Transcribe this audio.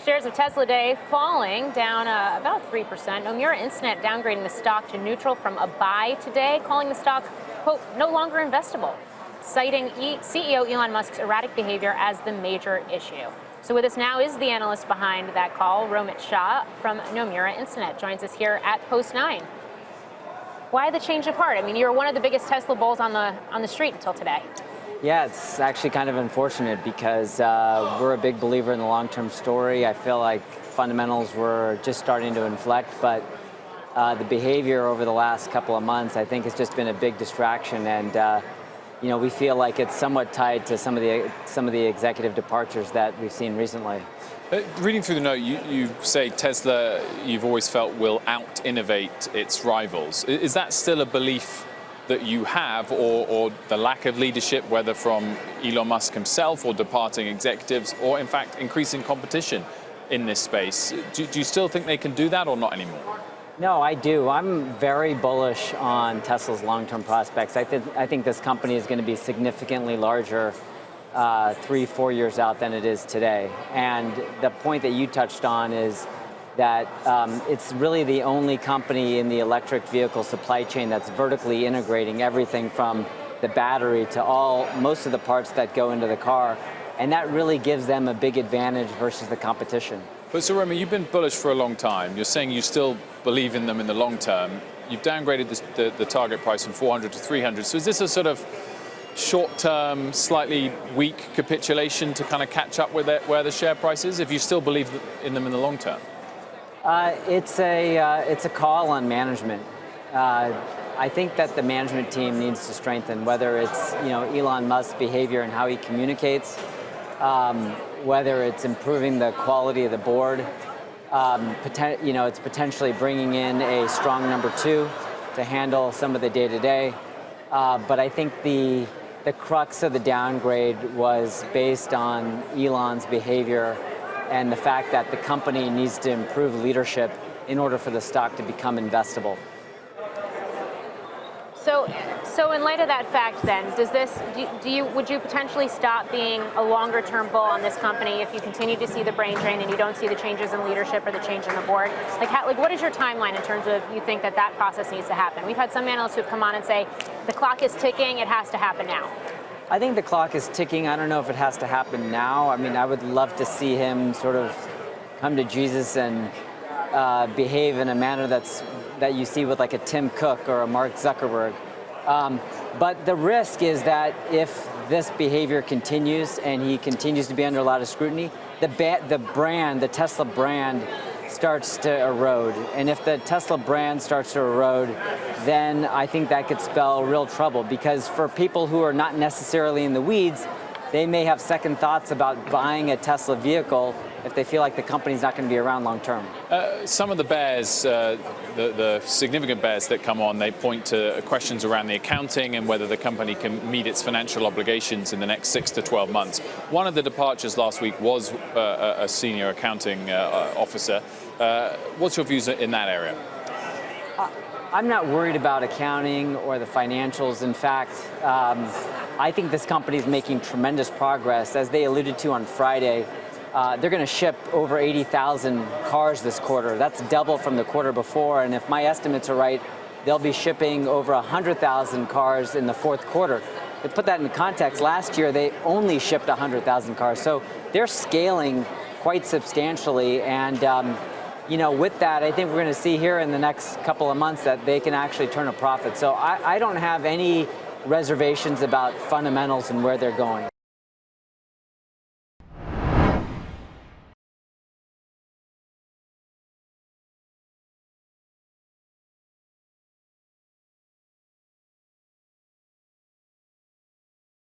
Shares of Tesla Day falling down about 3%. Nomura Instinet downgrading the stock to neutral from a buy today, calling the stock, quote, no longer investable, citing CEO Elon Musk's erratic behavior as the major issue. So with us now is the analyst behind that call, Romit Shah from Nomura Instinet, joins us here at Post 9. Why the change of heart? I mean, you were one of the biggest Tesla bulls on the street until today. Yeah, it's actually kind of unfortunate because we're a big believer in the long-term story. I feel like fundamentals were just starting to inflect, but the behavior over the last couple of months, I think, has just been a big distraction, and we feel like it's somewhat tied to some of the executive departures that we've seen recently. Reading through the note, you say Tesla, you've always felt, will out-innovate its rivals. Is that still a belief that you have, or the lack of leadership, whether from Elon Musk himself or departing executives, or in fact increasing competition in this space? Do you still think they can do that or not anymore? No, I do. I'm very bullish on Tesla's long-term prospects. I think this company is going to be significantly larger 3-4 years out than it is today. And the point that you touched on is that it's really the only company in the electric vehicle supply chain that's vertically integrating everything from the battery to most of the parts that go into the car. And that really gives them a big advantage versus the competition. But so, Romit, you've been bullish for a long time. You're saying you still believe in them in the long term. You've downgraded the target price from 400 to 300. So is this a sort of short-term, slightly weak capitulation to kind of catch up with where the share price is, if you still believe in them in the long term? It's a call on management. I think that the management team needs to strengthen, whether it's Elon Musk's behavior and how he communicates, whether it's improving the quality of the board. It's potentially bringing in a strong number 2 to handle some of the day-to-day. But I think the crux of the downgrade was based on Elon's behavior and the fact that the company needs to improve leadership in order for the stock to become investable. So in light of that fact, then, would you potentially stop being a longer-term bull on this company if you continue to see the brain drain and you don't see the changes in leadership or the change in the board? What is your timeline in terms of you think that process needs to happen? We've had some analysts who've come on and say the clock is ticking; it has to happen now. I think the clock is ticking. I don't know if it has to happen now. I mean, I would love to see him sort of come to Jesus and behave in a manner that you see with like a Tim Cook or a Mark Zuckerberg. But the risk is that if this behavior continues and he continues to be under a lot of scrutiny, the Tesla brand starts to erode. And if the Tesla brand starts to erode, then I think that could spell real trouble, because for people who are not necessarily in the weeds, they may have second thoughts about buying a Tesla vehicle if they feel like the company's not going to be around long term. Some of the bears, the significant bears that come on, they point to questions around the accounting and whether the company can meet its financial obligations in the next 6 to 12 months. One of the departures last week was a senior accounting officer. What's your views in that area? I'm not worried about accounting or the financials. In fact, I think this company is making tremendous progress. As they alluded to on Friday, they're going to ship over 80,000 cars this quarter. That's double from the quarter before. And if my estimates are right, they'll be shipping over 100,000 cars in the fourth quarter. To put that in context, last year they only shipped 100,000 cars. So they're scaling quite substantially. And with that, I think we're going to see here in the next couple of months that they can actually turn a profit. So I don't have any reservations about fundamentals and where they're going.